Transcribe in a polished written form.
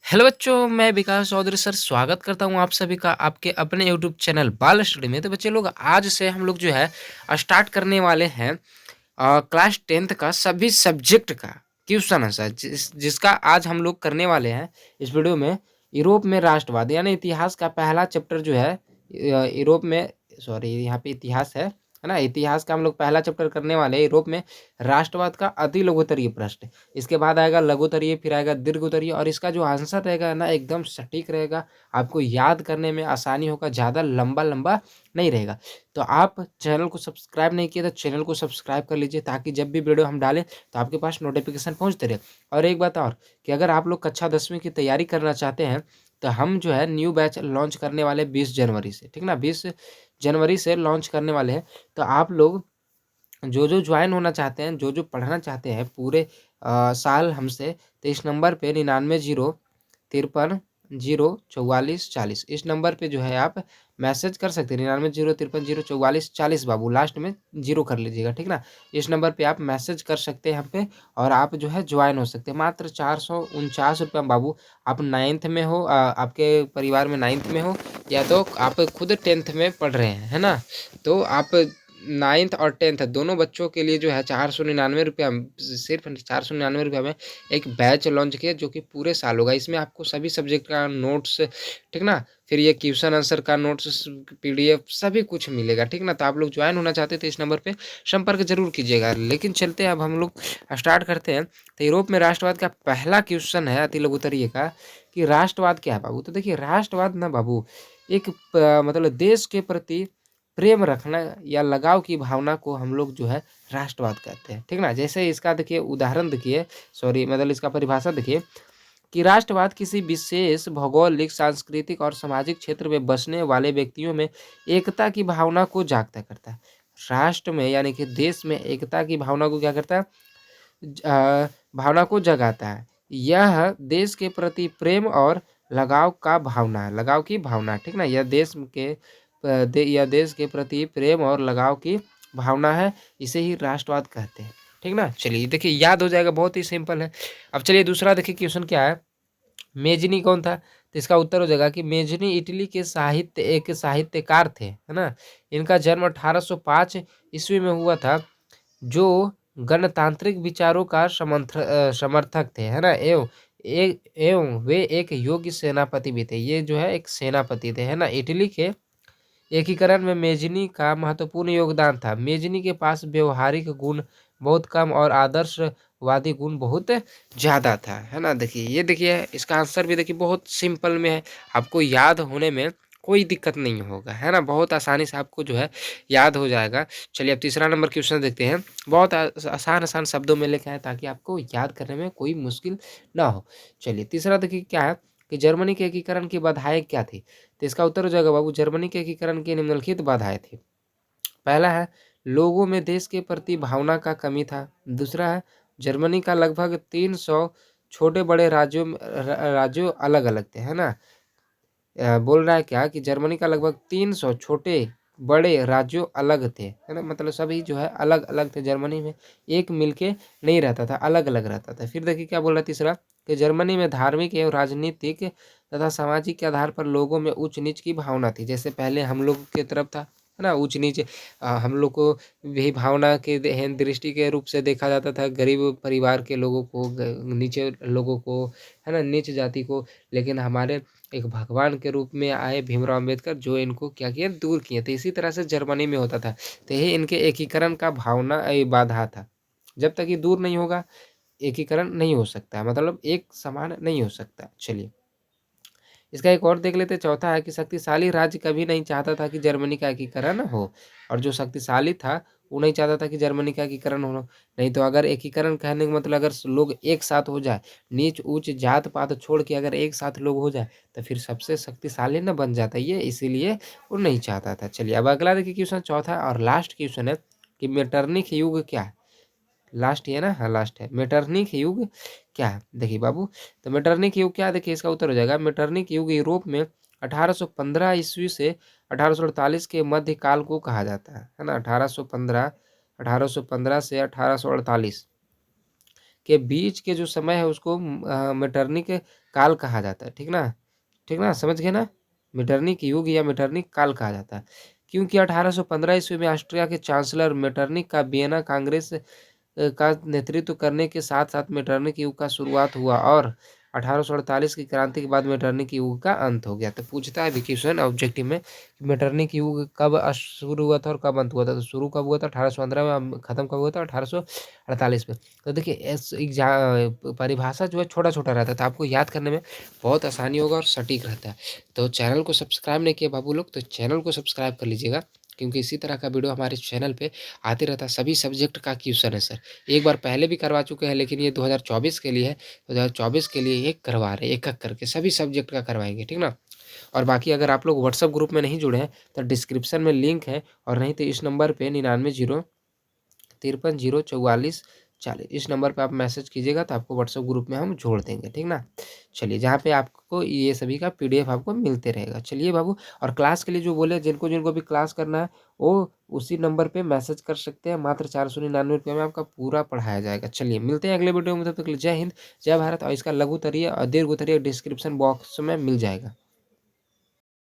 Hello बच्चों, मैं विकास Chaudhary sir स्वागत करता हूँ आप सभी का आपके अपने यूट्यूब चैनल बाल स्टडी में। तो बच्चे लोग आज से हम लोग जो है स्टार्ट करने वाले हैं क्लास 10th का सभी सब्जेक्ट का क्वेश्चन आंसर जिसका आज हम लोग करने वाले हैं इस वीडियो में। यूरोप में राष्ट्रवाद यानी इतिहास का पहला चैप्टर जो है यूरोप में, सॉरी यहाँ पे इतिहास है ना। इतिहास का हम लोग पहला चैप्टर करने वाले हैं यूरोप में राष्ट्रवाद का अति लघुत्तरीय प्रश्न। इसके बाद आएगा लघुत्तरीय, फिर आएगा दीर्घोत्तरीय, और इसका जो आंसर रहेगा ना एकदम सटीक रहेगा, आपको याद करने में आसानी होगा, ज़्यादा लंबा लंबा नहीं रहेगा। तो आप चैनल को सब्सक्राइब नहीं किए तो चैनल को सब्सक्राइब कर लीजिए, ताकि जब भी वीडियो हम डालें तो आपके पास नोटिफिकेशन पहुंचते रहे। और एक बात और कि अगर आप लोग कक्षा 10वीं की तैयारी करना चाहते हैं तो हम जो है न्यू बैच लॉन्च करने वाले 20 जनवरी से, ठीक ना, 20 जनवरी से लॉन्च करने वाले हैं। तो आप लोग जो जो ज्वाइन होना चाहते हैं, जो जो पढ़ना चाहते हैं पूरे साल हमसे, तो इस नंबर पे 99 0 53 0 44 40 इस नंबर पे जो है आप मैसेज कर सकते हैं। 99 0 53 0 44 40 बाबू लास्ट में जीरो कर लीजिएगा, ठीक ना। इस नंबर पे आप मैसेज कर सकते हैं हम पे, और आप जो है ज्वाइन हो सकते हैं। मात्र 449 रुपये में बाबू। आप नाइन्थ में हो, आपके परिवार में नाइन्थ में हो, या तो आप खुद 10th में पढ़ रहे हैं, है ना। तो आप नाइन्थ और 10th दोनों बच्चों के लिए जो है 499 रुपया, सिर्फ 499 रुपया में एक बैच लॉन्च किया, जो कि पूरे साल होगा। इसमें आपको सभी सब्जेक्ट का नोट्स, ठीक ना, फिर ये क्वेश्चन आंसर का नोट्स, पीडीएफ सभी कुछ मिलेगा, ठीक ना। तो आप लोग ज्वाइन होना चाहते थे इस नंबर पे संपर्क जरूर कीजिएगा। लेकिन चलते हैं, अब हम लोग स्टार्ट करते हैं। तो यूरोप में राष्ट्रवाद का पहला क्वेश्चन है अति लघुत्तरीय का, कि राष्ट्रवाद क्या है बाबू। तो देखिए, राष्ट्रवाद ना बाबू एक मतलब देश के प्रति प्रेम रखना या लगाव की भावना को हम लोग जो है राष्ट्रवाद कहते हैं, ठीक ना। जैसे इसका देखिए उदाहरण देखिए, सॉरी मतलब इसका परिभाषा देखिए, कि राष्ट्रवाद किसी विशेष भौगोलिक, सांस्कृतिक और सामाजिक क्षेत्र में बसने वाले व्यक्तियों में एकता की भावना को जागता करता है। राष्ट्र में यानी कि देश में एकता की भावना को क्या करता है, भावना को जगाता है। यह देश के प्रति प्रेम और लगाव का भावना है, लगाव की भावना, ठीक ना। यह देश के प्रति प्रेम और लगाव की भावना है, इसे ही राष्ट्रवाद कहते हैं, ठीक ना। चलिए देखिए, याद हो जाएगा, बहुत ही सिंपल है। अब चलिए दूसरा देखिए क्वेश्चन क्या है। मेजनी कौन था, तो इसका उत्तर हो जाएगा कि मेजनी इटली के एक साहित्यकार थे, है ना। इनका जन्म 1805 ईस्वी में हुआ था, जो गणतांत्रिक विचारों का समर्थक थे, है ना। एवं वे एक योग्य सेनापति भी थे। ये जो है एक सेनापति थे, है ना। इटली के एकीकरण में मेजनी का महत्वपूर्ण योगदान था। मेजनी के पास व्यवहारिक गुण बहुत कम और आदर्शवादी गुण बहुत ज़्यादा था, है ना। देखिए, ये देखिए इसका आंसर भी देखिए बहुत सिंपल में है, आपको याद होने में कोई दिक्कत नहीं होगा, है ना। बहुत आसानी से आपको जो है याद हो जाएगा। चलिए अब तीसरा नंबर क्वेश्चन देखते हैं। बहुत आसान आसान शब्दों में लिखा है, ताकि आपको याद करने में कोई मुश्किल ना हो। चलिए तीसरा देखिए क्या है, कि जर्मनी के एकीकरण की बाधाएं क्या थी। तो इसका उत्तर हो जाएगा बाबू, जर्मनी के एकीकरण की निम्नलिखित बाधाएं थी। पहला है, लोगों में देश के प्रति भावना का कमी था। दूसरा है, जर्मनी का लगभग 300 छोटे बड़े राज्यों अलग अलग थे, है ना। बोल रहा है क्या कि जर्मनी का लगभग 300 छोटे बड़े राज्यों अलग थे, है ना। मतलब सभी जो है अलग अलग थे जर्मनी में, एक मिलके नहीं रहता था, अलग अलग रहता था। फिर देखिए क्या बोल रहा है तीसरा, कि जर्मनी में धार्मिक एवं राजनीतिक तथा सामाजिक के आधार पर लोगों में ऊंच नीच की भावना थी। जैसे पहले हम लोग के तरफ था, है ना, ऊंच नीच। हम लोग को भी भावना के हेन दृष्टि के रूप से देखा जाता था, गरीब परिवार के लोगों को, नीचे लोगों को, है ना, नीच जाति को। लेकिन हमारे एक भगवान के रूप में आए भीमराव अम्बेडकर, जो इनको क्या किए, दूर किए थे। इसी तरह से जर्मनी में होता था। तो यही इनके एकीकरण का भावना बाधा था। जब तक ये दूर नहीं होगा, एकीकरण नहीं हो सकता, मतलब एक समान नहीं हो सकता। चलिए इसका एक और देख लेते हैं। चौथा है कि शक्तिशाली राज्य कभी नहीं चाहता था कि जर्मनी का एकीकरण हो, और जो शक्तिशाली था वो नहीं चाहता था कि जर्मनी का एकीकरण हो। नहीं तो अगर एकीकरण कहने का मतलब अगर लोग एक साथ हो जाए, नीच ऊंच जात पात छोड़ के अगर एक साथ लोग हो जाए, तो फिर सबसे शक्तिशाली न बन जाता ये, इसीलिए वो नहीं चाहता था। चलिए अब अगला देखिए क्वेश्चन, चौथा और लास्ट क्वेश्चन है, कि मेटरनिख युग क्या है। लास्ट ही है ना, हाँ लास्ट है। मेटरनिख युग क्या है, देखिए बाबू। तो मेटरनिख युग क्या है, देखिए इसका उत्तर हो जाएगा, मेटरनिख युग यूरोप में 1815 ईस्वी से 1848 के मध्य काल को कहा जाता है ना। 1815 से 1848 के बीच के जो समय है उसको मेटरनिक काल कहा जाता है, ठीक ना? ठीक ना? समझ गए ना? मेटरनिक युग या मेटरनिक काल कहा जाता है। क्योंकि 1815 ईस्वी में ऑस्ट्रिया के चांसलर मेटरनिक का वियना कांग्रेस का नेतृत्व करने के साथ-साथ मेटरनिक युग का शुरुआत हुआ और 1848 की क्रांति के बाद मेटरनिक युग का अंत हो गया। तो पूछता है भी क्वेश्चन ऑब्जेक्टिव में मेटरनिक युग कब शुरू हुआ था और कब अंत हुआ था? तो शुरू कब हुआ था? 1815 में, खत्म कब हुआ था? 1848 में। तो देखिए परिभाषा जो है छोटा-छोटा रहता है, तो आपको याद करने में बहुत आसानी होगा और सटीक रहता है। तो चैनल को सब्सक्राइब नहीं किए बाबू लोग, तो चैनल को सब्सक्राइब कर लीजिएगा, क्योंकि इसी तरह का वीडियो हमारे चैनल पे आते रहता है। सभी सब्जेक्ट का क्वेश्चन है सर। एक बार पहले भी करवा चुके हैं, लेकिन ये 2024 के लिए है। 2024 के लिए एक करवा रहे हैं, एक-एक करके सभी सब्जेक्ट का करवाएँगे, ठीक ना? और बाकी अगर आप लोग व्हाट्सएप ग्रुप में नहीं जुड़े हैं, तो डिस्क्रिप्शन में लिंक है, और नहीं तो इस नंबर पे 9903504440 इस नंबर पे आप मैसेज कीजिएगा, तो आपको व्हाट्सएप ग्रुप में हम जोड़ देंगे, ठीक ना? चलिए, जहाँ पे आपको ये सभी का पीडीएफ आपको मिलते रहेगा। चलिए बाबू, और क्लास के लिए जो बोले, जिनको भी क्लास करना है, वो उसी नंबर पे मैसेज कर सकते हैं। मात्र 499 में आपका पूरा पढ़ाया जाएगा। चलिए, मिलते हैं अगले वीडियो में, तब तक के लिए जय हिंद, जय भारत। और इसका लघु उत्तरीय और दीर्घ उत्तरीय डिस्क्रिप्शन बॉक्स में मिल जाएगा।